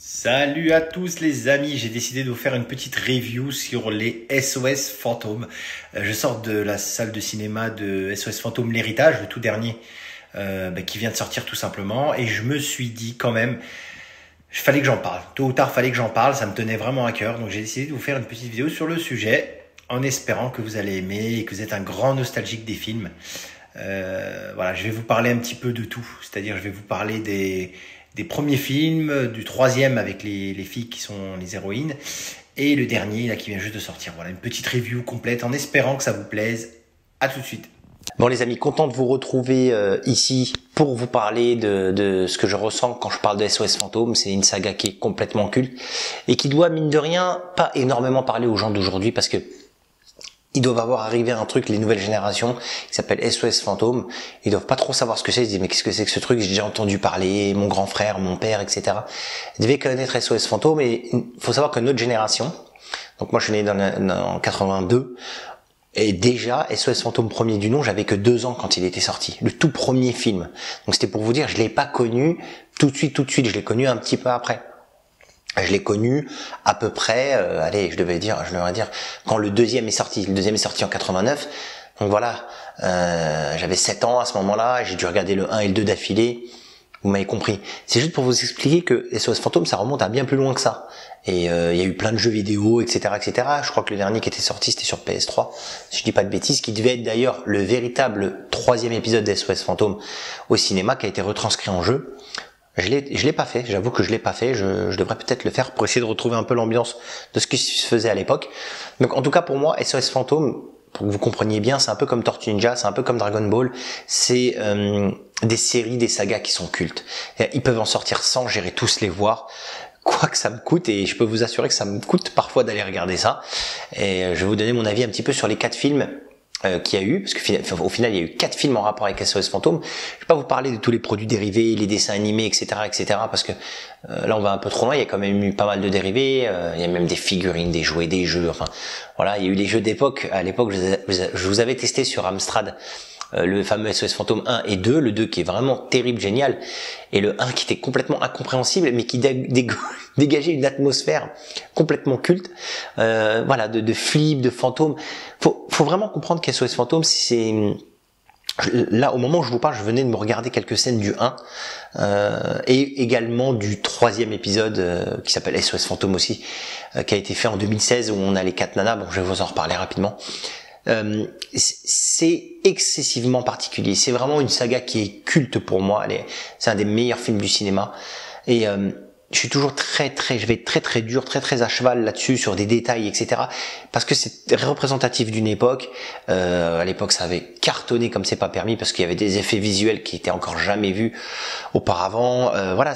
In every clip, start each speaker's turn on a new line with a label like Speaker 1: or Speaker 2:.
Speaker 1: Salut à tous les amis, j'ai décidé de vous faire une petite review sur les SOS Fantômes. Je sors de la salle de cinéma de SOS Fantômes l'héritage, le tout dernier qui vient de sortir tout simplement. Et je me suis dit quand même, il fallait que j'en parle. Tôt ou tard, fallait que j'en parle, ça me tenait vraiment à cœur. Donc j'ai décidé de vous faire une petite vidéo sur le sujet en espérant que vous allez aimer et que vous êtes un grand nostalgique des films. Voilà, je vais vous parler un petit peu de tout. C'est-à-dire je vais vous parler des premiers films, du troisième avec les filles qui sont les héroïnes, et le dernier là qui vient juste de sortir. Voilà, une petite review complète en espérant que ça vous plaise. À tout de suite.
Speaker 2: Bon les amis, content de vous retrouver ici pour vous parler de ce que je ressens quand je parle de SOS Fantômes. C'est une saga qui est complètement culte et qui doit, mine de rien, pas énormément parler aux gens d'aujourd'hui parce que ils doivent avoir arrivé à un truc, les nouvelles générations, qui s'appelle SOS Fantômes. Ils doivent pas trop savoir ce que c'est. Ils se disent, mais qu'est-ce que c'est que ce truc? J'ai déjà entendu parler, mon grand frère, mon père, etc. Ils devaient connaître SOS Fantômes et il faut savoir que notre génération, donc moi je suis né en 82, et déjà, SOS Fantôme premier du nom, j'avais que 2 ans quand il était sorti. Le tout premier film. Donc c'était pour vous dire, je l'ai pas connu tout de suite, je l'ai connu un petit peu après. Je l'ai connu à peu près, allez, je devrais dire, quand le deuxième est sorti. Le deuxième est sorti en 89. Donc voilà, j'avais 7 ans à ce moment-là, j'ai dû regarder le 1 et le 2 d'affilée. Vous m'avez compris. C'est juste pour vous expliquer que SOS Fantôme, ça remonte à bien plus loin que ça. Et il y a eu plein de jeux vidéo, etc., etc. Je crois que le dernier qui était sorti, c'était sur PS3, si je dis pas de bêtises, qui devait être d'ailleurs le véritable 3e épisode d'SOS Fantôme au cinéma, qui a été retranscrit en jeu. Je l'ai pas fait, j'avoue que je l'ai pas fait, je devrais peut-être le faire pour essayer de retrouver un peu l'ambiance de ce qui se faisait à l'époque. Donc en tout cas pour moi, SOS Fantôme, pour que vous compreniez bien, c'est un peu comme Tortue Ninja, c'est un peu comme Dragon Ball, c'est des séries, des sagas qui sont cultes. Ils peuvent en sortir 100, j'irai tous les voir, quoi que ça me coûte, et je peux vous assurer que ça me coûte parfois d'aller regarder ça. Et je vais vous donner mon avis un petit peu sur les 4 films qu'il y a eu, parce que au final il y a eu 4 films en rapport avec SOS Fantôme. Je vais pas vous parler de tous les produits dérivés, les dessins animés, etc., parce que là on va un peu trop loin. Il y a quand même eu pas mal de dérivés. Il y a même des figurines, des jouets, des jeux. Enfin voilà, il y a eu les jeux d'époque. À l'époque, je vous avais testé sur Amstrad le fameux SOS Fantôme 1 et 2, le 2 qui est vraiment terrible, génial, et le 1 qui était complètement incompréhensible, mais qui dégageait une atmosphère complètement culte, voilà, de flips, de fantômes. Faut vraiment comprendre qu'SOS Fantôme, c'est... Là, au moment où je vous parle, je venais de me regarder quelques scènes du 1, et également du 3e épisode, qui s'appelle SOS Fantôme aussi, qui a été fait en 2016, où on a les 4 nanas, bon, je vais vous en reparler rapidement. C'est excessivement particulier, c'est vraiment une saga qui est culte pour moi, c'est un des meilleurs films du cinéma, et je suis toujours je vais être très dur, très à cheval là-dessus, sur des détails, etc., parce que c'est représentatif d'une époque. À l'époque ça avait cartonné comme c'est pas permis, parce qu'il y avait des effets visuels qui étaient encore jamais vus auparavant. Voilà,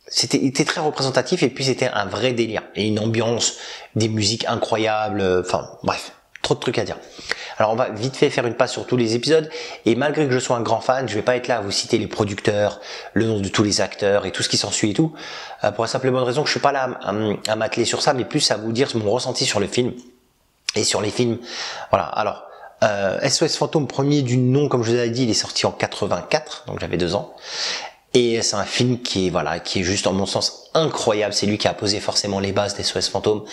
Speaker 2: c'était très représentatif, et puis c'était un vrai délire, et une ambiance, des musiques incroyables, enfin bref, trop de trucs à dire. Alors on va vite fait faire une passe sur tous les épisodes, et malgré que je sois un grand fan, je vais pas être là à vous citer les producteurs, le nom de tous les acteurs et tout ce qui s'ensuit et tout, pour la simple et bonne raison que je suis pas là à m'atteler sur ça, mais plus à vous dire mon ressenti sur le film et sur les films. Voilà, alors SOS Fantôme premier du nom, comme je vous avais dit, il est sorti en 84, donc j'avais 2 ans. Et c'est un film qui est juste, en mon sens, incroyable. C'est lui qui a posé forcément les bases des SOS Fantômes.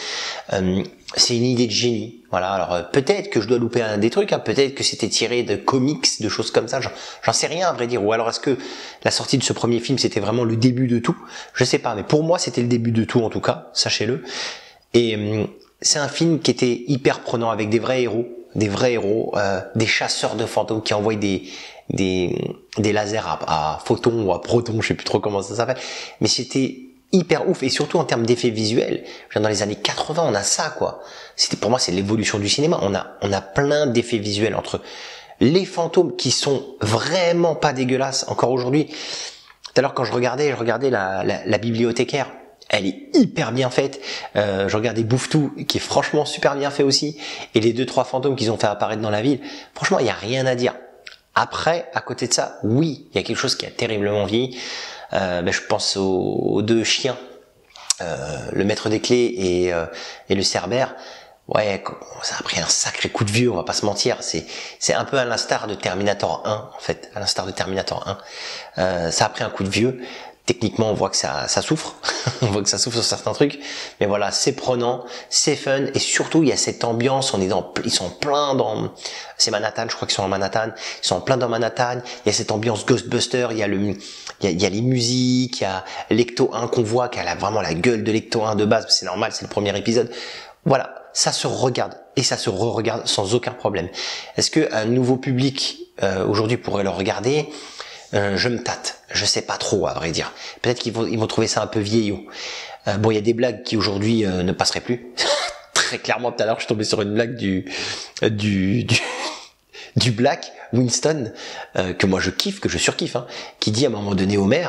Speaker 2: C'est une idée de génie. Voilà. Alors peut-être que je dois louper des trucs. Hein. Peut-être que c'était tiré de comics, de choses comme ça. J'en sais rien à vrai dire. Ou alors est-ce que la sortie de ce premier film c'était vraiment le début de tout? Je sais pas. Mais pour moi c'était le début de tout en tout cas. Sachez-le. Et c'est un film qui était hyper prenant, avec des vrais héros, des chasseurs de fantômes qui envoient des lasers à photons ou à protons, je sais plus trop comment ça s'appelle, mais c'était hyper ouf, et surtout en termes d'effets visuels. Dans les années 80, on a ça, quoi. Pour moi, c'est l'évolution du cinéma. On a plein d'effets visuels, entre les fantômes qui sont vraiment pas dégueulasses encore aujourd'hui. Tout à l'heure, quand je regardais la bibliothécaire, elle est hyper bien faite. Je regardais Bouffe-Tout, qui est franchement super bien fait aussi, et les 2-3 fantômes qu'ils ont fait apparaître dans la ville. Franchement, il y a rien à dire. Après, à côté de ça, oui, il y a quelque chose qui a terriblement vieilli. Je pense aux 2 chiens, le maître des clés et le cerbère. Ouais, ça a pris un sacré coup de vieux, on va pas se mentir. C'est un peu à l'instar de Terminator 1, en fait, à l'instar de Terminator 1. Ça a pris un coup de vieux. Techniquement, on voit que ça souffre. On voit que ça souffre sur certains trucs. Mais voilà, c'est prenant, c'est fun. Et surtout, il y a cette ambiance. Ils sont plein dans, c'est Manhattan, je crois qu'ils sont en Manhattan. Ils sont en plein dans Manhattan. Il y a cette ambiance Ghostbuster. Il y a les musiques. Il y a l'Ecto 1 qu'on voit, qui a vraiment la gueule de l'Ecto 1 de base. C'est normal, c'est le premier épisode. Voilà. Ça se regarde. Et ça se re-regarde sans aucun problème. Est-ce qu'un nouveau public, aujourd'hui pourrait le regarder? Je me tâte, je sais pas trop à vrai dire. Peut-être qu'ils vont trouver ça un peu vieillot. Bon, il y a des blagues qui aujourd'hui ne passeraient plus. Très clairement, tout à l'heure, je suis tombé sur une blague du Black Winston que moi je kiffe, que je surkiffe, hein, qui dit à un moment donné Homer,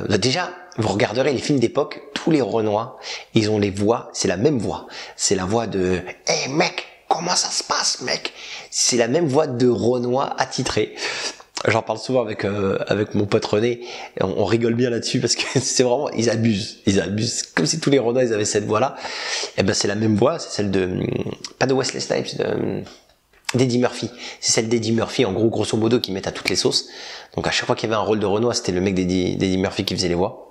Speaker 2: déjà vous regarderez les films d'époque, tous les Renois, ils ont les voix, c'est la même voix, c'est la voix de hey mec, comment ça se passe mec, c'est la même voix de Renois attitré. J'en parle souvent avec mon pote René, et on rigole bien là-dessus parce que c'est vraiment, ils abusent, comme si tous les Renois ils avaient cette voix-là. Et ben c'est la même voix, c'est celle de, pas de Wesley Snipes, d'Eddie Murphy. C'est celle d'Eddie Murphy, en gros, grosso modo, qui met à toutes les sauces. Donc à chaque fois qu'il y avait un rôle de Renoir, c'était le mec d'Eddie Murphy qui faisait les voix.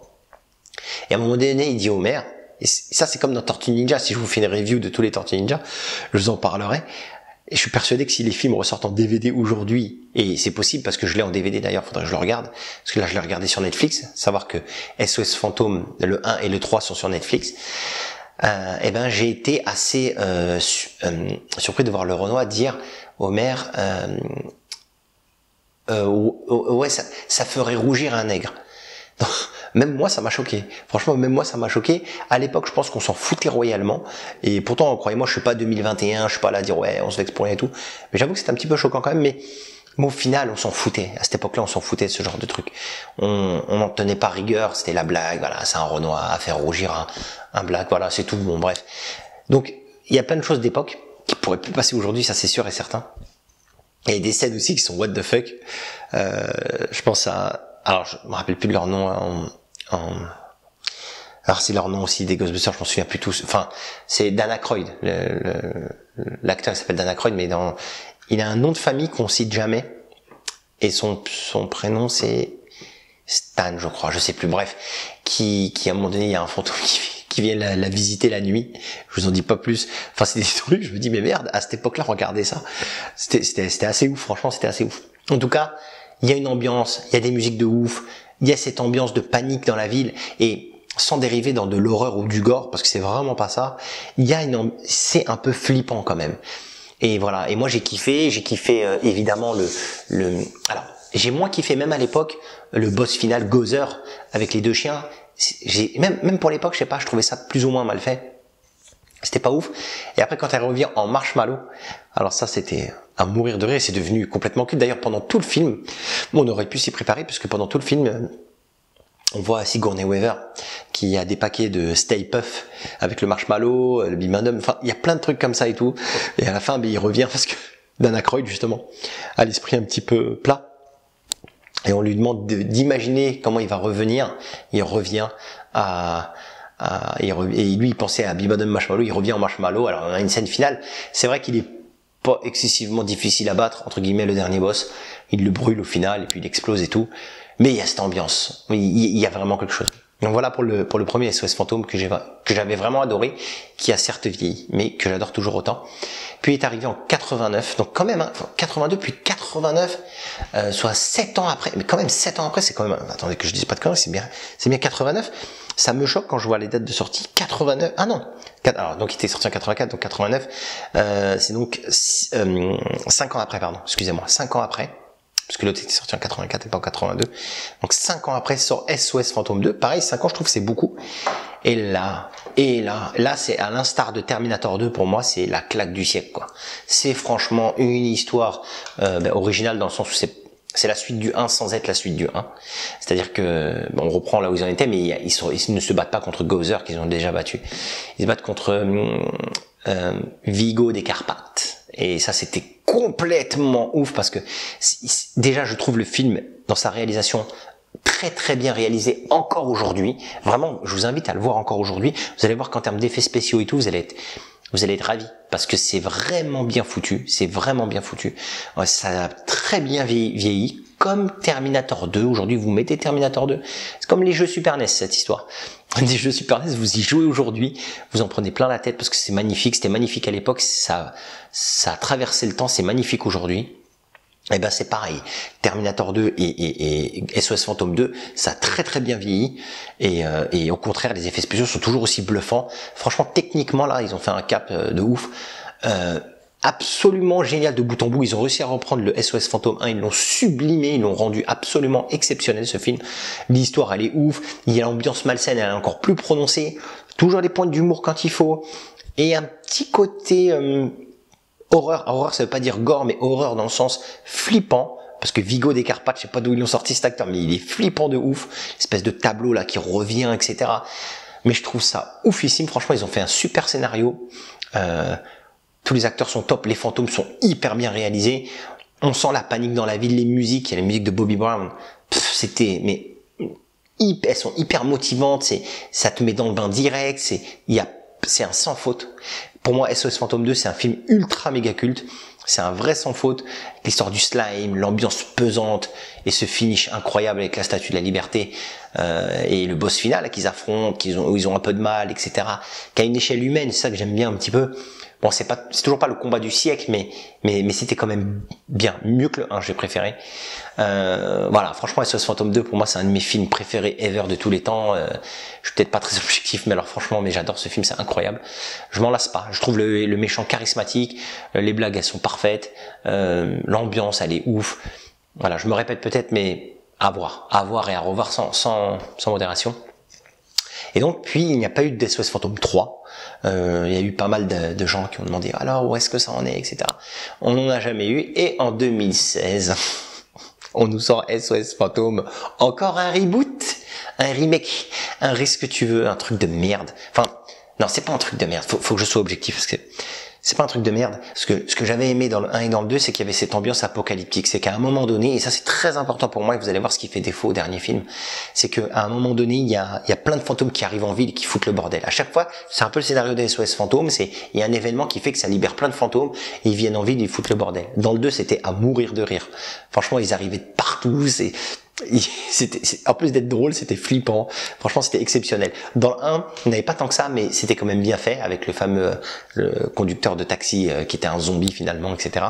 Speaker 2: Et à un moment donné, il dit au Homer, et ça c'est comme dans Tortue Ninja, si je vous fais une review de tous les Tortues Ninja, je vous en parlerai. Et je suis persuadé que si les films ressortent en DVD aujourd'hui, et c'est possible parce que je l'ai en DVD d'ailleurs, faudrait que je le regarde, parce que là je l'ai regardé sur Netflix, savoir que SOS Fantôme, le 1 et le 3 sont sur Netflix, et ben j'ai été assez surpris de voir le Renoir dire Homer, ouais ça ferait rougir un nègre. Même moi, ça m'a choqué. Franchement, même moi, ça m'a choqué. À l'époque, je pense qu'on s'en foutait royalement. Et pourtant, croyez-moi, je suis pas 2021, je suis pas là à dire ouais, on se vexe pour rien et tout. Mais j'avoue que c'était un petit peu choquant quand même. Mais au final, on s'en foutait. À cette époque-là, on s'en foutait de ce genre de truc. On n'en tenait pas rigueur. C'était la blague. Voilà, c'est un Renoir à faire rougir un black. Voilà, c'est tout. Bon, bref. Donc, il y a plein de choses d'époque qui pourraient plus passer aujourd'hui, ça c'est sûr et certain. Et des scènes aussi qui sont what the fuck. Je pense à, alors je me rappelle plus de leur nom alors c'est leur nom aussi des Ghostbusters, je m'en souviens plus tous. Enfin, c'est Dan Aykroyd, l'acteur s'appelle Dan Aykroyd, mais il a un nom de famille qu'on cite jamais, et son prénom c'est Stan, je crois, je sais plus. Bref, qui à un moment donné il y a un fantôme qui vient la visiter la nuit. Je vous en dis pas plus. Enfin, c'est des trucs. Je me dis mais merde, à cette époque-là, regardez ça. C'était assez ouf, franchement, c'était assez ouf. En tout cas, il y a une ambiance, il y a des musiques de ouf. Il y a cette ambiance de panique dans la ville, et sans dériver dans de l'horreur ou du gore, parce que c'est vraiment pas ça. C'est un peu flippant quand même. Et voilà. Et moi j'ai kiffé évidemment alors j'ai moins kiffé même à l'époque le boss final Gozer avec les deux chiens. Même pour l'époque, je sais pas, je trouvais ça plus ou moins mal fait. C'était pas ouf. Et après quand elle revient en marshmallow, alors ça c'était à mourir de rire, c'est devenu complètement culte. D'ailleurs pendant tout le film, on aurait pu s'y préparer, puisque pendant tout le film, on voit Sigourney Weaver qui a des paquets de Stay Puft avec le marshmallow, le bimandum, enfin il y a plein de trucs comme ça et tout. Et à la fin, il revient parce que Dan Aykroyd justement a l'esprit un petit peu plat. Et on lui demande d'imaginer comment il va revenir. Il revient et lui il pensait à Bimandum Marshmallow, il revient en marshmallow. Alors on a une scène finale. C'est vrai qu'il est pas excessivement difficile à battre, entre guillemets, le dernier boss. Il le brûle au final et puis il explose et tout. Mais il y a cette ambiance. Il y a vraiment quelque chose. Donc voilà pour le premier SOS Fantôme que j'avais vraiment adoré, qui a certes vieilli, mais que j'adore toujours autant. Puis il est arrivé en 89, donc quand même, hein, 82 puis 89, soit 7 ans après, mais quand même 7 ans après, c'est quand même, attendez que je dise pas de conneries, c'est bien 89. Ça me choque quand je vois les dates de sortie. 89, ah non, alors donc il était sorti en 84, donc 89, c'est donc 5 ans après, pardon, excusez-moi, 5 ans après. Parce que l'autre était sorti en 84 et pas en 82. Donc 5 ans après sort SOS Fantôme 2. Pareil, 5 ans, je trouve que c'est beaucoup. Et là, c'est à l'instar de Terminator 2, pour moi, c'est la claque du siècle, quoi. C'est franchement une histoire originale, dans le sens où c'est la suite du 1 sans être la suite du 1. C'est-à-dire que, on reprend là où ils en étaient, mais ils ne se battent pas contre Gozer, qu'ils ont déjà battu. Ils se battent contre Vigo des Carpates. Et ça, c'était complètement ouf, parce que déjà, je trouve le film, dans sa réalisation, très très bien réalisé encore aujourd'hui. Vraiment, je vous invite à le voir encore aujourd'hui. Vous allez voir qu'en termes d'effets spéciaux et tout, vous allez être ravis, parce que c'est vraiment bien foutu. C'est vraiment bien foutu. Ça a très bien vieilli, comme Terminator 2. Aujourd'hui, vous mettez Terminator 2. C'est comme les jeux Super NES, cette histoire. Des jeux Super NES, vous y jouez aujourd'hui, vous en prenez plein la tête parce que c'est magnifique. C'était magnifique à l'époque, ça a traversé le temps, c'est magnifique aujourd'hui. Et ben c'est pareil, Terminator 2 et SOS Phantom 2, ça a très très bien vieilli et au contraire les effets spéciaux sont toujours aussi bluffants. Franchement techniquement là ils ont fait un cap de ouf, absolument génial de bout en bout. Ils ont réussi à reprendre le SOS Phantom 1, ils l'ont sublimé, ils l'ont rendu absolument exceptionnel ce film. L'histoire elle est ouf, il y a l'ambiance malsaine, elle est encore plus prononcée, toujours des points d'humour quand il faut et un petit côté horreur, ça veut pas dire gore, mais horreur dans le sens flippant, parce que Vigo Descarpates, je sais pas d'où ils l'ont sorti cet acteur, mais il est flippant de ouf, espèce de tableau là qui revient, etc. Mais je trouve ça oufissime, franchement ils ont fait un super scénario, tous les acteurs sont top, les fantômes sont hyper bien réalisés, on sent la panique dans la ville, les musiques, il y a la musique de Bobby Brown, mais elles sont hyper motivantes, ça te met dans le bain direct, c'est un sans faute. Pour moi, SOS Phantom 2, c'est un film ultra méga culte. C'est un vrai sans faute. L'histoire du slime, l'ambiance pesante et ce finish incroyable avec la Statue de la Liberté et le boss final qu'ils affrontent, où ils ont un peu de mal, etc. Qu'à une échelle humaine, c'est ça que j'aime bien un petit peu. Bon, c'est toujours pas le combat du siècle, mais c'était quand même bien, mieux que le 1, j'ai préféré. Voilà, franchement, SOS Phantom 2, pour moi, c'est un de mes films préférés ever de tous les temps. Je suis peut-être pas très objectif, mais alors franchement, mais j'adore ce film, c'est incroyable. Je m'en lasse pas. Je trouve le méchant charismatique, les blagues, elles sont parfaites, l'ambiance, elle est ouf. Voilà, je me répète peut-être, mais à voir et à revoir sans modération. Et donc, puis, il n'y a pas eu de SOS Phantom 3. Il y a eu pas mal de gens qui ont demandé « Alors, où est-ce que ça en est ?» etc. On n'en a jamais eu. Et en 2016, on nous sort SOS Phantom, encore un reboot, un remake, un risque que tu veux, un truc de merde. Enfin, non, c'est pas un truc de merde. Faut que je sois objectif parce que c'est pas un truc de merde. Ce que j'avais aimé dans le 1 et dans le 2, c'est qu'il y avait cette ambiance apocalyptique. C'est qu'à un moment donné, et ça c'est très important pour moi, et vous allez voir ce qui fait défaut au dernier film, c'est qu'à un moment donné, il y a plein de fantômes qui arrivent en ville et qui foutent le bordel. À chaque fois, c'est un peu le scénario des SOS Fantômes, il y a un événement qui fait que ça libère plein de fantômes, et ils viennent en ville et ils foutent le bordel. Dans le 2, c'était à mourir de rire. Franchement, ils arrivaient de partout, en plus d'être drôle, c'était flippant. Franchement, c'était exceptionnel. Dans le 1, on n'avait pas tant que ça, mais c'était quand même bien fait avec le fameux le conducteur de taxi qui était un zombie finalement, etc.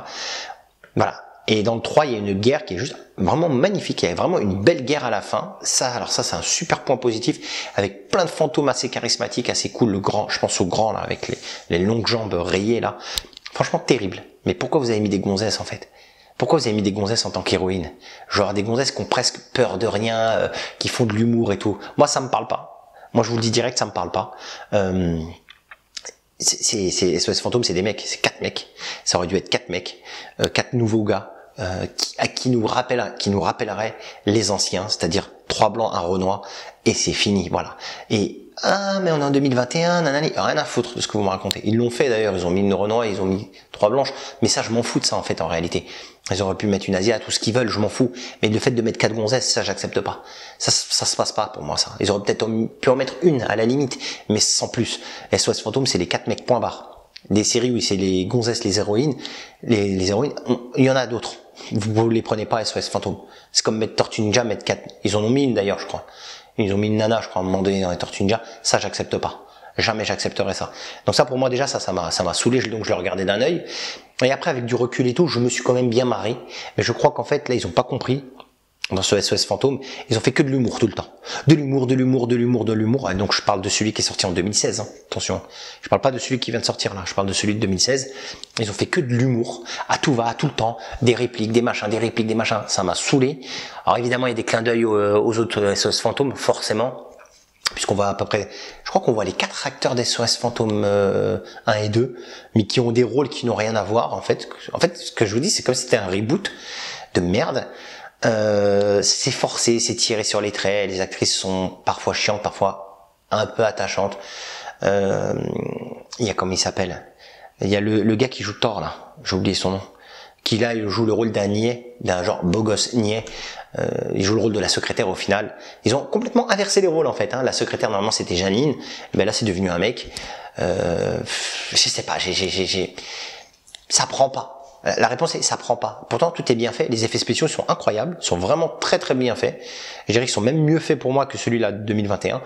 Speaker 2: Voilà. Et dans le 3, il y a une guerre qui est juste vraiment magnifique. Il y a vraiment une belle guerre à la fin. Ça, c'est un super point positif avec plein de fantômes assez charismatiques, assez cool. Le grand, je pense au grand là, avec les longues jambes rayées là. Franchement, terrible. Mais pourquoi vous avez mis des gonzesses en fait? Pourquoi vous avez mis des gonzesses en tant qu'héroïne? Genre des gonzesses qui ont presque peur de rien, qui font de l'humour et tout. Moi, ça me parle pas. Moi, je vous le dis direct, ça me parle pas. SOS Fantôme, c'est des mecs, c'est 4 mecs. Ça aurait dû être 4 mecs, 4 nouveaux gars qui nous rappelleraient les anciens, c'est-à-dire 3 blancs, un Renoir, et c'est fini, voilà. Et mais on est en 2021, nanani, rien à foutre de ce que vous me racontez. Ils l'ont fait d'ailleurs, ils ont mis une Renoir, ils ont mis 3 blanches, mais ça je m'en fous de ça en fait en réalité. Ils auraient pu mettre une Asia, tout ce qu'ils veulent, je m'en fous. Mais le fait de mettre 4 gonzesses, ça j'accepte pas. Ça se passe pas pour moi ça. Ils auraient peut-être pu en mettre une à la limite, mais sans plus. SOS Fantôme, c'est les 4 mecs point barre. Des séries où c'est les gonzesses, les héroïnes, les héroïnes, il y en a d'autres. Vous les prenez pas SOS Fantôme. C'est comme mettre Tortue Ninja, mettre 4. Ils en ont mis une d'ailleurs, je crois. Ils ont mis une nana, je crois, à un moment donné dans les Tortues Ninja. Ça, j'accepte pas. Jamais j'accepterai ça. Donc ça, pour moi, déjà, ça m'a saoulé, donc je le regardais d'un œil. Et après, avec du recul et tout, je me suis quand même bien marré. Mais je crois qu'en fait, là, ils ont pas compris. Dans ce SOS Fantôme, ils ont fait que de l'humour tout le temps. De l'humour. Et donc, je parle de celui qui est sorti en 2016, hein. Attention. Je parle pas de celui qui vient de sortir, là. Je parle de celui de 2016. Ils ont fait que de l'humour. À tout va, tout le temps. Des répliques, des machins. Ça m'a saoulé. Alors, évidemment, il y a des clins d'œil aux autres SOS Fantômes, forcément. Puisqu'on voit à peu près, je crois qu'on voit les 4 acteurs des SOS Fantôme 1 et 2, mais qui ont des rôles qui n'ont rien à voir, en fait. En fait, ce que je vous dis, c'est comme si c'était un reboot de merde. C'est forcé, c'est tiré sur les traits, les actrices sont parfois chiantes, parfois un peu attachantes. Il y a comment il s'appelle? Il y a le gars qui joue Thor là, j'ai oublié son nom. Qui là il joue le rôle d'un niais, d'un genre beau gosse niais. Il joue le rôle de la secrétaire au final. Ils ont complètement inversé les rôles en fait. Hein. La secrétaire normalement c'était Janine, mais là c'est devenu un mec. Je sais pas, ça prend pas. La réponse est ça prend pas. Pourtant tout est bien fait, les effets spéciaux sont incroyables, sont vraiment très très bien faits. Je dirais qu'ils sont même mieux faits pour moi que celui-là de 2021.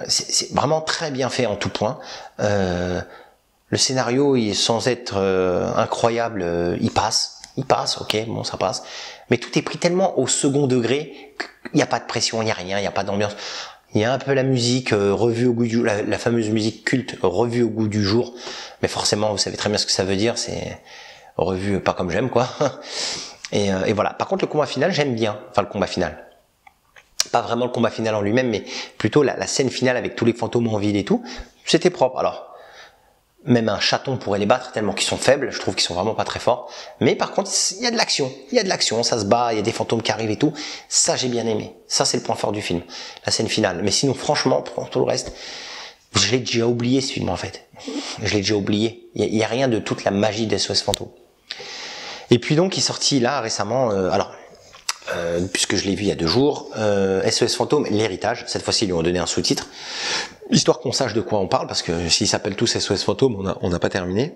Speaker 2: C'est vraiment très bien fait en tout point. Le scénario, il est sans être incroyable, il passe, ok, bon ça passe. Mais tout est pris tellement au second degré qu'il n'y a pas de pression, il n'y a rien, il n'y a pas d'ambiance. Il y a un peu la musique revue au goût du jour, la fameuse musique culte revue au goût du jour. Mais forcément, vous savez très bien ce que ça veut dire, c'est revue pas comme j'aime, quoi. Et voilà. Par contre, le combat final, j'aime bien. Enfin, le combat final. Pas vraiment le combat final en lui-même, mais plutôt la scène finale avec tous les fantômes en ville et tout. C'était propre. Alors, même un chaton pourrait les battre tellement qu'ils sont faibles. Je trouve qu'ils sont vraiment pas très forts. Mais par contre, il y a de l'action. Il y a de l'action. Ça se bat. Il y a des fantômes qui arrivent et tout. Ça, j'ai bien aimé. Ça, c'est le point fort du film. La scène finale. Mais sinon, franchement, pour tout le reste, je l'ai déjà oublié, ce film, en fait. Je l'ai déjà oublié. Il y a rien de toute la magie d'SOS Fantôme. Et puis donc, il est sorti là, récemment, puisque je l'ai vu il y a 2 jours, SOS Fantôme, l'héritage. Cette fois-ci, ils lui ont donné un sous-titre. Histoire qu'on sache de quoi on parle, parce que s'ils s'appellent tous SOS Fantôme, on n'a pas terminé.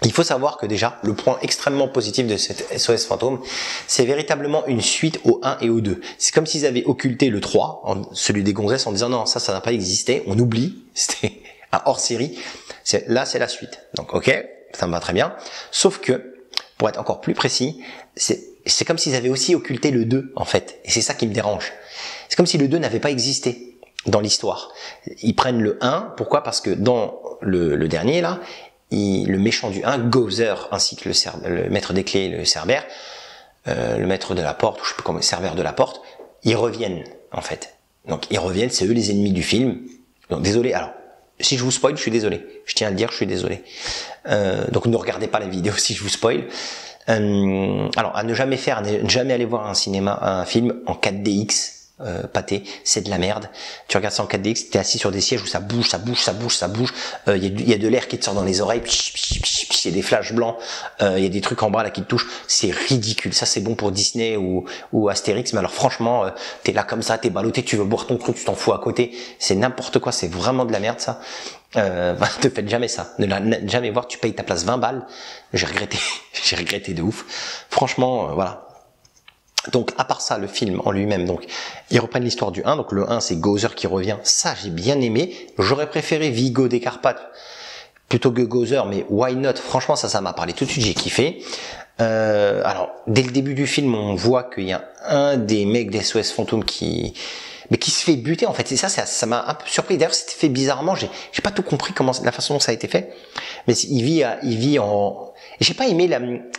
Speaker 2: Il faut savoir que déjà, le point extrêmement positif de cette SOS Fantôme, c'est véritablement une suite au 1 et au 2. C'est comme s'ils avaient occulté le 3, celui des gonzesses, en disant non, ça n'a pas existé, on oublie, c'était un hors-série. Là, c'est la suite. Donc, ok, ça me va très bien. Sauf que, pour être encore plus précis, c'est comme s'ils avaient aussi occulté le 2, en fait. Et c'est ça qui me dérange. C'est comme si le 2 n'avait pas existé dans l'histoire. Ils prennent le 1, pourquoi? Parce que dans le dernier, là, le méchant du 1, Gozer, ainsi que le maître des clés, le Cerbère, le maître de la porte, ou je sais plus comment, Cerbère de la porte, ils reviennent, en fait. Donc, ils reviennent, c'est eux les ennemis du film. Donc, désolé, alors, si je vous spoil, je suis désolé. Je tiens à le dire, je suis désolé. Donc, ne regardez pas la vidéo si je vous spoil. Alors, à ne jamais faire, ne jamais aller voir un film en 4DX, pâté, c'est de la merde. Tu regardes ça en 4DX, t'es assis sur des sièges où ça bouge. Il y a de l'air qui te sort dans les oreilles, il y a des flashs blancs, il y a des trucs en bas là qui te touchent. C'est ridicule. Ça, c'est bon pour Disney ou Astérix, mais alors franchement, t'es là comme ça, t'es ballotté, tu veux boire ton truc, tu t'en fous à côté. C'est n'importe quoi, c'est vraiment de la merde ça. Ne faites jamais ça. Ne jamais voir, tu payes ta place 20 balles. J'ai regretté de ouf. Franchement, voilà. Donc, à part ça, le film en lui-même, donc, ils reprennent l'histoire du 1. Donc, le 1, c'est Gozer qui revient. Ça, j'ai bien aimé. J'aurais préféré Vigo des Carpates plutôt que Gozer, mais why not? Franchement, ça m'a parlé tout de suite, j'ai kiffé. Alors, dès le début du film, on voit qu'il y a un des mecs d'SOS Fantôme qui se fait buter, en fait. Et ça m'a un peu surpris. D'ailleurs, c'était fait bizarrement. J'ai pas tout compris la façon dont ça a été fait. Mais il vit en, et j'ai pas aimé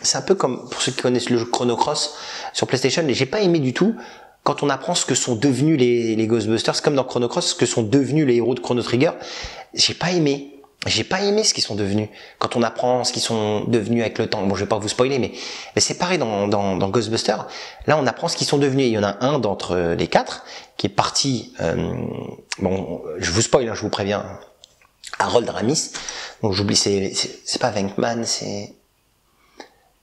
Speaker 2: c'est un peu comme, pour ceux qui connaissent le jeu Chrono Cross sur PlayStation, et j'ai pas aimé du tout quand on apprend ce que sont devenus les Ghostbusters, comme dans Chrono Cross, ce que sont devenus les héros de Chrono Trigger. J'ai pas aimé ce qu'ils sont devenus. Quand on apprend ce qu'ils sont devenus avec le temps. Bon, je vais pas vous spoiler, mais c'est pareil dans Ghostbusters. Là, on apprend ce qu'ils sont devenus. Il y en a un d'entre les 4 qui est parti, bon, je vous spoil, hein, je vous préviens, Harold Ramis. Donc, j'oublie, c'est pas Venkman, c'est,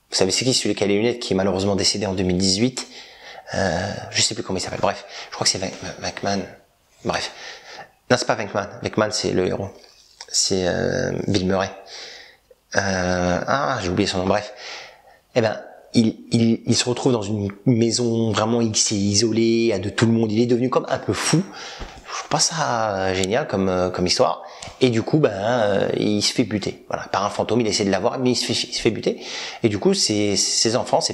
Speaker 2: vous savez, c'est qui celui qui a les lunettes, qui est malheureusement décédé en 2018. Je sais plus comment il s'appelle. Bref, je crois que c'est Venkman. Bref. Non, c'est pas Venkman. Venkman, c'est le héros. C'est Bill Murray. J'ai oublié son nom. Bref. Eh ben, il se retrouve dans une maison vraiment isolée, de tout le monde. Il est devenu comme un peu fou. Je trouve pas ça génial comme histoire. Et du coup, il se fait buter. Voilà, par un fantôme. Il essaie de l'avoir, mais il se fait buter. Et du coup, ses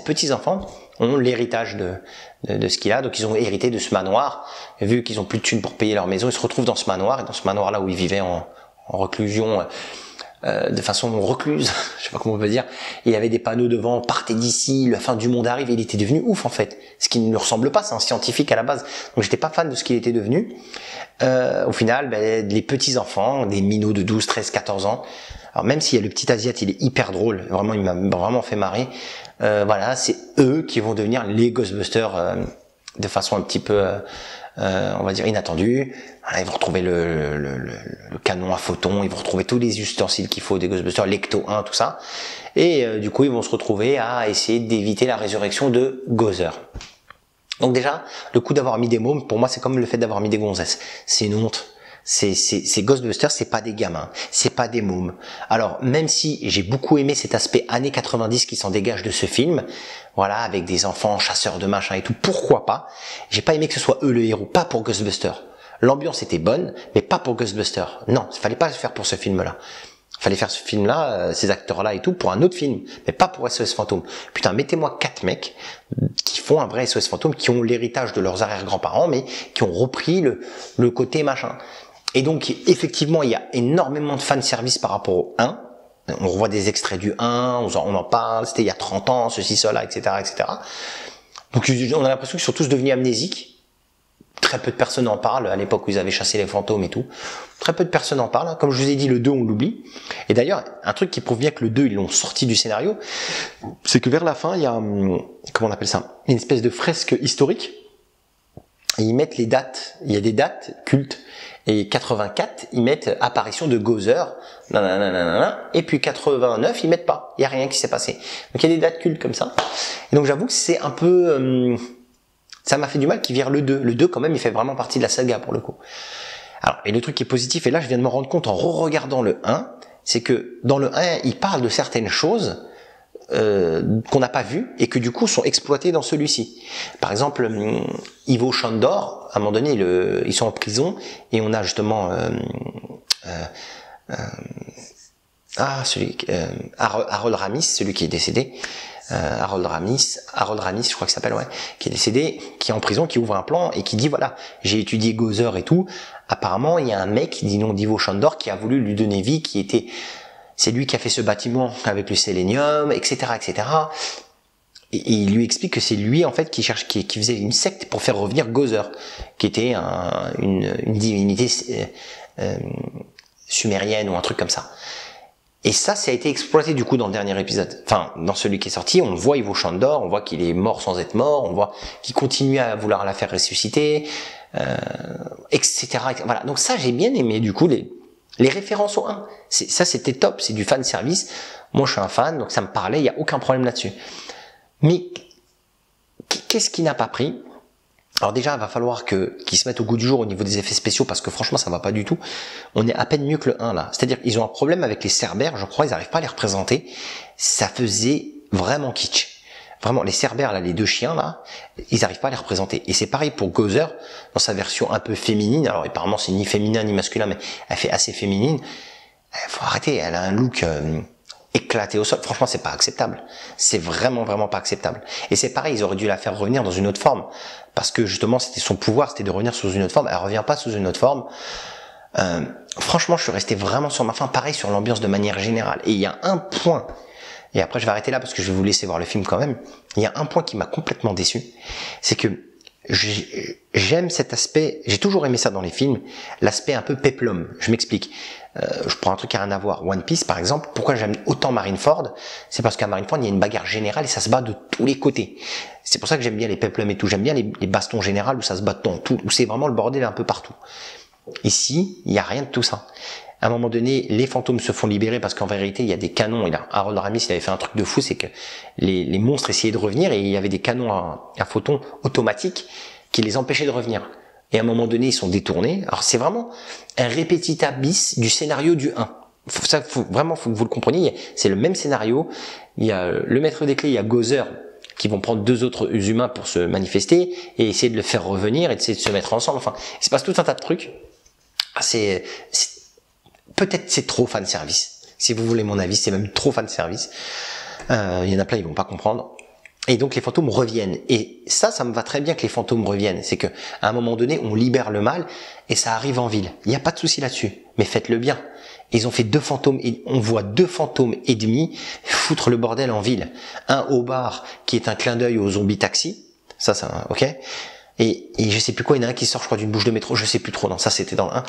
Speaker 2: petits enfants, ont l'héritage de ce qu'il a. Donc, ils ont hérité de ce manoir. Et vu qu'ils ont plus de thunes pour payer leur maison, ils se retrouvent dans ce manoir. Et dans ce manoir-là où ils vivaient en reclusion, de façon recluse, je sais pas comment on peut dire, il y avait des panneaux devant, partez d'ici, la fin du monde arrive, et il était devenu ouf en fait, ce qui ne lui ressemble pas, c'est un scientifique à la base, donc j'étais pas fan de ce qu'il était devenu. Au final, les petits enfants, des minots de 12, 13, 14 ans, alors même s'il y a le petit Asiate, il est hyper drôle, vraiment il m'a vraiment fait marrer, voilà, c'est eux qui vont devenir les Ghostbusters de façon un petit peu on va dire inattendue. Voilà, ils vont retrouver le canon à photons, ils vont retrouver tous les ustensiles qu'il faut des Ghostbusters, l'Ecto 1, tout ça. Et du coup, ils vont se retrouver à essayer d'éviter la résurrection de Gozer. Donc déjà, le coup d'avoir mis des mômes, pour moi, c'est comme le fait d'avoir mis des gonzesses. C'est une honte. Ces Ghostbusters, c'est pas des gamins, c'est pas des mômes. Alors, même si j'ai beaucoup aimé cet aspect années 90 qui s'en dégage de ce film, voilà, avec des enfants chasseurs de machin et tout, pourquoi pas? J'ai pas aimé que ce soit eux le héros, pas pour Ghostbusters. L'ambiance était bonne, mais pas pour Ghostbusters. Non, il fallait pas le faire pour ce film-là. Il fallait faire ce film-là, ces acteurs-là et tout, pour un autre film, mais pas pour SOS Fantôme. Putain, mettez-moi 4 mecs qui font un vrai SOS Fantôme, qui ont l'héritage de leurs arrière-grands-parents, mais qui ont repris le côté machin. Et donc, effectivement, il y a énormément de fanservice par rapport au 1. On revoit des extraits du 1, on en parle, c'était il y a 30 ans, ceci, cela, etc., etc. Donc, on a l'impression qu'ils sont tous devenus amnésiques. Très peu de personnes en parlent, à l'époque où ils avaient chassé les fantômes et tout. Très peu de personnes en parlent. Comme je vous ai dit, le 2, on l'oublie. Et d'ailleurs, un truc qui prouve bien que le 2, ils l'ont sorti du scénario, c'est que vers la fin, il y a, comment on appelle ça, une espèce de fresque historique. Et ils mettent les dates. Il y a des dates cultes. Et 84, ils mettent apparition de Gozer, et puis 89, ils mettent pas. Il y a rien qui s'est passé. Donc il y a des dates cultes comme ça. Et donc j'avoue que c'est un peu... ça m'a fait du mal qu'ils virent le 2. Le 2, quand même, il fait vraiment partie de la saga, pour le coup. Alors, et le truc qui est positif, et là, je viens de me rendre compte en re-regardant le 1, c'est que dans le 1, il parle de certaines choses qu'on n'a pas vues et que du coup sont exploitées dans celui-ci. Par exemple, Ivo Shandor, à un moment donné, ils sont en prison et on a justement Harold Ramis, celui qui est décédé. Harold Ramis, je crois que ça s'appelle, ouais, qui est décédé, qui est en prison, qui ouvre un plan et qui dit voilà, j'ai étudié Gozer et tout. Apparemment, il y a un mec, dit nom d'Ivo Shandor, qui a voulu lui donner vie, c'est lui qui a fait ce bâtiment avec le sélénium, etc., etc. Et il lui explique que c'est lui en fait qui faisait une secte pour faire revenir Gozer, qui était une divinité sumérienne ou un truc comme ça. Et ça a été exploité du coup dans le dernier épisode. Enfin, dans celui qui est sorti, on voit Ivo Shandor, on voit qu'il est mort sans être mort, on voit qu'il continue à vouloir la faire ressusciter, etc., etc. Voilà. Donc ça, j'ai bien aimé du coup les références au 1. Ça, c'était top, c'est du fan service. Moi, je suis un fan, donc ça me parlait, il n'y a aucun problème là-dessus. Mais qu'est-ce qui n'a pas pris? Alors déjà, il va falloir qu'ils se mettent au goût du jour au niveau des effets spéciaux parce que franchement, ça va pas du tout. On est à peine mieux que le 1 là. C'est-à-dire qu'ils ont un problème avec les Cerbères, je crois, ils n'arrivent pas à les représenter. Ça faisait vraiment kitsch. Vraiment, les Cerbères là, les deux chiens là, ils n'arrivent pas à les représenter. Et c'est pareil pour Gozer, dans sa version un peu féminine. Alors apparemment, c'est ni féminin ni masculin, mais elle fait assez féminine. Faut arrêter, elle a un look... éclaté au sol. Franchement, c'est pas acceptable. C'est vraiment, vraiment pas acceptable. Et c'est pareil, ils auraient dû la faire revenir dans une autre forme. Parce que justement, c'était son pouvoir, c'était de revenir sous une autre forme. Elle revient pas sous une autre forme. Franchement, je suis resté vraiment sur ma faim. Pareil sur l'ambiance de manière générale. Et il y a un point, et après je vais arrêter là parce que je vais vous laisser voir le film quand même. Il y a un point qui m'a complètement déçu. C'est que j'aime cet aspect, j'ai toujours aimé ça dans les films, l'aspect un peu péplum. Je m'explique. Je prends un truc qui a rien à voir. One Piece, par exemple, pourquoi j'aime autant Marineford? C'est parce qu'à Marineford, il y a une bagarre générale et ça se bat de tous les côtés. C'est pour ça que j'aime bien les péplums et tout. J'aime bien les bastons générales où ça se bat dans tout, où c'est vraiment le bordel un peu partout. Ici, il y a rien de tout ça. À un moment donné, les fantômes se font libérer parce qu'en vérité, il y a des canons. Harold Ramis, il avait fait un truc de fou, c'est que les monstres essayaient de revenir et il y avait des canons à photons automatiques qui les empêchaient de revenir. Et à un moment donné, ils sont détournés. Alors c'est vraiment un répétitabis du scénario du 1. Faut que vous le compreniez. C'est le même scénario. Il y a le maître des clés, il y a Gozer qui vont prendre deux autres humains pour se manifester et essayer de le faire revenir et d'essayer de se mettre ensemble. Enfin, il se passe tout un tas de trucs. Peut-être c'est trop fan service. Si vous voulez mon avis, c'est même trop fan service. Il y en a plein, ils vont pas comprendre. Et donc les fantômes reviennent. Et ça me va très bien que les fantômes reviennent. C'est que à un moment donné, on libère le mal et ça arrive en ville. Il n'y a pas de souci là-dessus. Mais faites-le bien. Ils ont fait deux fantômes et on voit deux fantômes et demi foutre le bordel en ville. Un au bar qui est un clin d'œil au zombie taxi. Ça, ok. Et je sais plus quoi. Il y en a un qui sort, je crois, d'une bouche de métro. Je sais plus trop. Non, ça c'était dans le 1.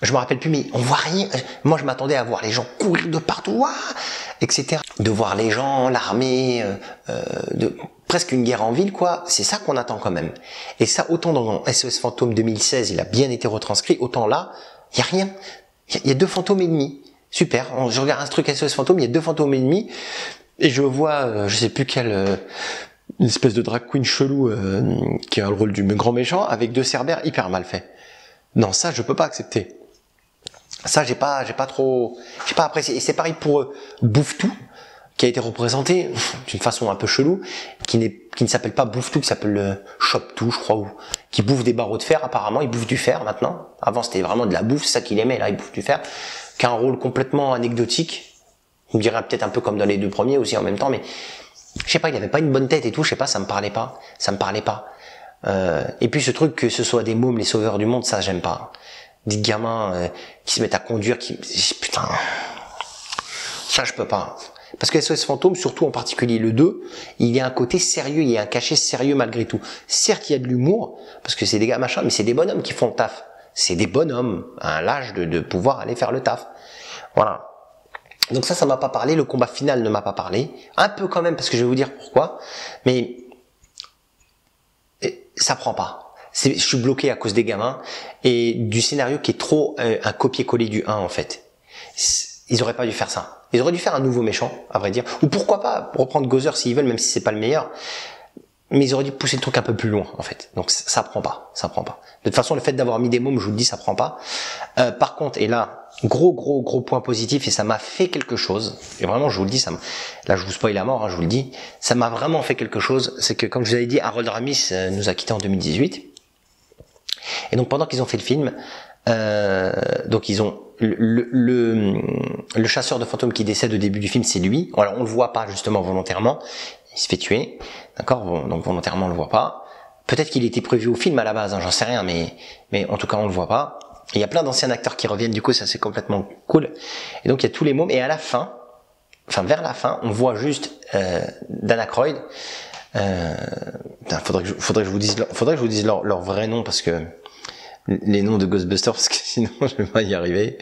Speaker 2: Je me rappelle plus, mais on voit rien. Moi, je m'attendais à voir les gens courir de partout, etc. De voir les gens, l'armée, presque une guerre en ville, quoi. C'est ça qu'on attend quand même. Et ça, autant dans SOS Fantôme 2016, il a bien été retranscrit, autant là, il y a rien. Il y a deux fantômes et demi. Super. Je regarde un truc SOS Fantôme, il y a deux fantômes et demi, et je vois, je sais plus quelle, une espèce de drag queen chelou qui a le rôle du grand méchant avec deux cerbères hyper mal faits. Non, ça, je peux pas accepter. Ça, j'ai pas apprécié. Et c'est pareil pour Bouffe-Tout, qui a été représenté d'une façon un peu chelou, qui ne s'appelle pas Bouffe-Tout, qui s'appelle Chope-Tout, je crois, ou qui bouffe des barreaux de fer. Apparemment, il bouffe du fer maintenant. Avant, c'était vraiment de la bouffe, c'est ça qu'il aimait. Là, il bouffe du fer, qui a un rôle complètement anecdotique. On dirait peut-être un peu comme dans les 2 premiers aussi en même temps, mais je sais pas, il avait pas une bonne tête et tout. Je sais pas, ça me parlait pas. Et puis ce truc que ce soit des mômes les sauveurs du monde, ça j'aime pas. Des gamins qui se mettent à conduire, putain, ça je peux pas. Parce que SOS Fantôme, surtout en particulier le 2, il y a un côté sérieux, il y a un cachet sérieux malgré tout. Certes, il y a de l'humour, parce que c'est des gars machin, mais c'est des bonhommes qui font le taf. C'est des bonhommes, à l'âge de pouvoir aller faire le taf. Voilà. Donc ça m'a pas parlé, le combat final ne m'a pas parlé. Un peu quand même, parce que je vais vous dire pourquoi. Mais ça prend pas. Je suis bloqué à cause des gamins et du scénario qui est trop un copier-coller du 1 en fait. Ils auraient pas dû faire ça. Ils auraient dû faire un nouveau méchant, à vrai dire. Ou pourquoi pas reprendre Gozer s'ils veulent, même si c'est pas le meilleur. Mais ils auraient dû pousser le truc un peu plus loin en fait. Donc ça prend pas. De toute façon, le fait d'avoir mis des mômes, je vous le dis, ça prend pas. Par contre, et là, gros point positif, et ça m'a fait quelque chose. Et vraiment, je vous le dis, là je vous spoil la mort, hein, je vous le dis. Ça m'a vraiment fait quelque chose. C'est que, comme je vous avais dit, Harold Ramis nous a quittés en 2018. Et donc pendant qu'ils ont fait le film, donc ils ont le chasseur de fantômes qui décède au début du film, c'est lui. Alors on le voit pas justement volontairement, il se fait tuer, d'accord. Donc volontairement on le voit pas. Peut-être qu'il était prévu au film à la base, hein, j'en sais rien, mais en tout cas on le voit pas. Et il y a plein d'anciens acteurs qui reviennent, du coup ça c'est complètement cool. Et donc il y a tous les mômes et à la fin, vers la fin, on voit juste Dan Aykroyd. Faudrait que je vous dise leur vrai nom parce que les noms de Ghostbusters, parce que sinon je vais pas y arriver.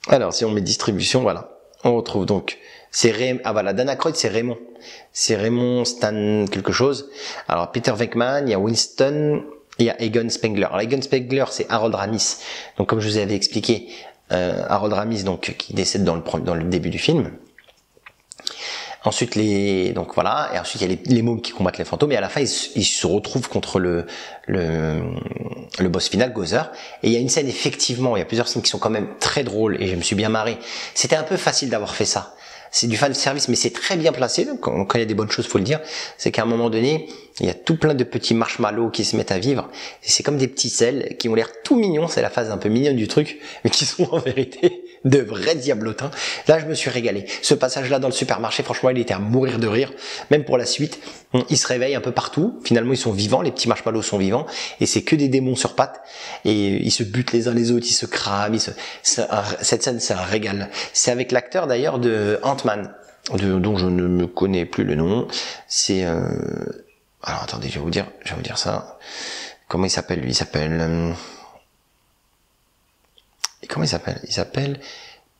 Speaker 2: Alors si on met distribution, voilà, on retrouve donc Dan Aykroyd, c'est Raymond Stan quelque chose. Alors Peter Venkman, il y a Winston, il y a Egon Spengler. Alors Egon Spengler, c'est Harold Ramis. Donc comme je vous avais expliqué, Harold Ramis donc qui décède dans le début du film. Ensuite donc voilà, et ensuite il y a les mômes qui combattent les fantômes, et à la fin ils se retrouvent contre le boss final, Gozer. Et il y a une scène, effectivement, il y a plusieurs scènes qui sont quand même très drôles, et je me suis bien marré. C'était un peu facile d'avoir fait ça. C'est du fan service, mais c'est très bien placé. Donc, quand il y a des bonnes choses, faut le dire. C'est qu'à un moment donné, il y a tout plein de petits marshmallows qui se mettent à vivre. Et c'est comme des petits sels qui ont l'air tout mignons. C'est la phase un peu mignonne du truc, mais qui sont en vérité de vrais diablotins. Là, je me suis régalé. Ce passage-là dans le supermarché, franchement, il était à mourir de rire. Même pour la suite, ils se réveillent un peu partout. Finalement, ils sont vivants. Les petits marshmallows sont vivants. Et c'est que des démons sur pattes. Et ils se butent les uns les autres. Ils se crament. Cette scène, c'est un régal. C'est avec l'acteur, d'ailleurs, de Ant-Man, dont je ne me connais plus le nom. C'est alors attendez, je vais vous dire ça. Comment il s'appelle lui? Comment il s'appelle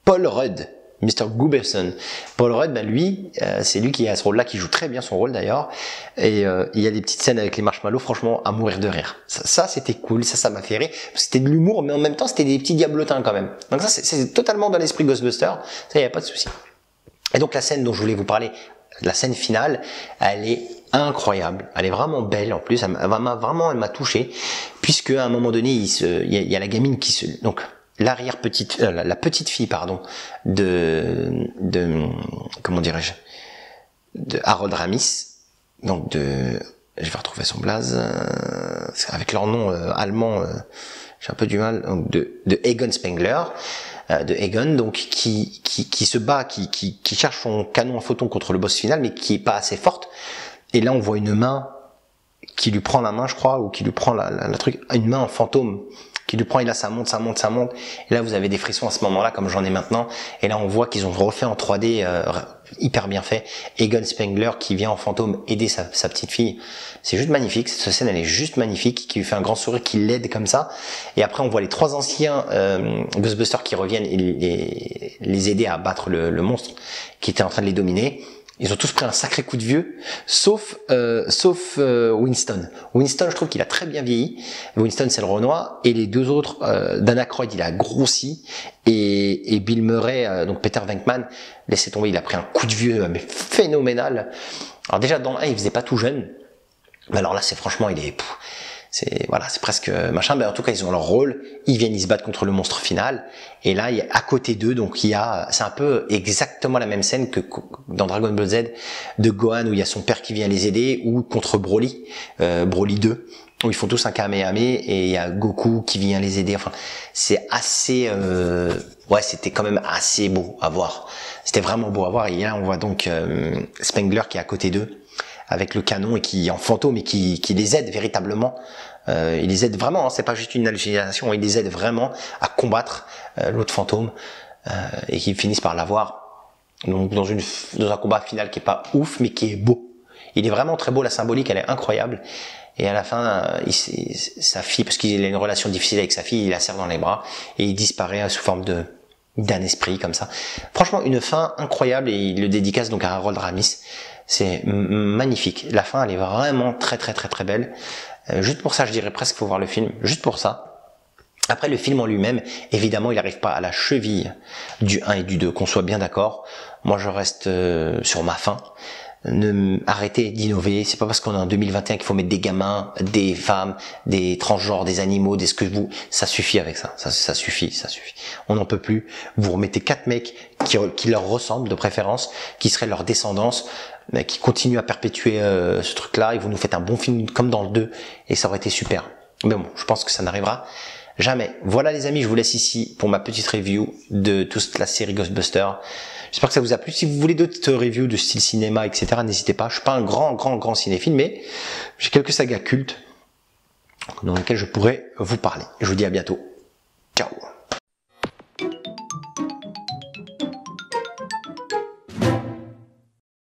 Speaker 2: Paul Rudd, Mr. Gooberson. Paul Rudd, lui, c'est lui qui a ce rôle-là, qui joue très bien son rôle d'ailleurs. Et il y a des petites scènes avec les marshmallows, franchement, à mourir de rire. Ça c'était cool, ça m'a fait rire. C'était de l'humour, mais en même temps, c'était des petits diablotins quand même. Donc ça, c'est totalement dans l'esprit Ghostbusters. Ça, y a pas de souci. Et donc la scène dont je voulais vous parler, la scène finale, elle est incroyable, elle est vraiment belle en plus, elle m'a touché, puisque à un moment donné, il y a la gamine donc la petite fille comment dirais-je, de Harold Ramis, donc je vais retrouver son blaze, avec leur nom allemand, j'ai un peu du mal, donc de Egon Spengler. De Egon, donc qui se bat, qui cherche son canon à photon contre le boss final, mais qui est pas assez forte. Et là, on voit une main qui lui prend la main, je crois, ou qui lui prend une main en fantôme, qui lui prend, et là, ça monte. Et là, vous avez des frissons à ce moment-là, comme j'en ai maintenant. Et là, on voit qu'ils ont refait en 3D, hyper bien fait. Egon Spengler qui vient en fantôme aider sa petite fille. C'est juste magnifique. Cette scène, elle est juste magnifique, qui lui fait un grand sourire, qui l'aide comme ça. Et après, on voit les 3 anciens Ghostbusters qui reviennent et les aider à battre le monstre qui était en train de les dominer. Ils ont tous pris un sacré coup de vieux, sauf Winston. Winston, je trouve qu'il a très bien vieilli. Winston, c'est le Renoir, et les deux autres, Dan Aykroyd, il a grossi, et Bill Murray, donc Peter Venkman, laissez tomber, il a pris un coup de vieux, mais phénoménal. Alors déjà, dans le 1, il faisait pas tout jeune, mais alors là, c'est franchement, voilà, c'est presque machin. Mais en tout cas, ils ont leur rôle. Ils viennent, ils se battent contre le monstre final. Et là, il y a, à côté d'eux, donc c'est un peu exactement la même scène que dans Dragon Ball Z de Gohan où il y a son père qui vient les aider, ou contre Broly, Broly 2, où ils font tous un Kamehameha et il y a Goku qui vient les aider. Enfin, c'est assez, ouais, c'était quand même assez beau à voir. C'était vraiment beau à voir. Et là, on voit donc Spengler qui est à côté d'eux, avec le canon et qui en fantôme et qui les aide véritablement. Il les aide vraiment, hein, c'est pas juste une hallucination, il les aide vraiment à combattre l'autre fantôme et qui finissent par l'avoir. Donc dans un combat final qui est pas ouf mais qui est beau. Il est vraiment très beau, la symbolique elle est incroyable. Et à la fin, sa fille, parce qu'il a une relation difficile avec sa fille, il la serre dans les bras et il disparaît sous forme d'un esprit comme ça. Franchement, une fin incroyable et il le dédicace donc à Harold Ramis. C'est magnifique. La fin, elle est vraiment très très très très belle. Juste pour ça, je dirais presque qu'il faut voir le film. Juste pour ça. Après, le film en lui-même, évidemment, il n'arrive pas à la cheville du 1 et du 2, qu'on soit bien d'accord. Moi, je reste sur ma fin. Arrêtez d'innover. C'est pas parce qu'on est en 2021 qu'il faut mettre des gamins, des femmes, des transgenres, des animaux, ça suffit avec ça. Ça suffit. On n'en peut plus. Vous remettez 4 mecs qui leur ressemblent de préférence, qui seraient leur descendance, qui continuent à perpétuer ce truc-là, et vous nous faites un bon film comme dans le 2, et ça aurait été super. Mais bon, je pense que ça n'arrivera jamais. Voilà les amis, je vous laisse ici pour ma petite review de toute la série Ghostbusters. J'espère que ça vous a plu. Si vous voulez d'autres reviews de style cinéma, etc., n'hésitez pas. Je suis pas un grand cinéphile, mais j'ai quelques sagas cultes dans lesquelles je pourrais vous parler. Je vous dis à bientôt.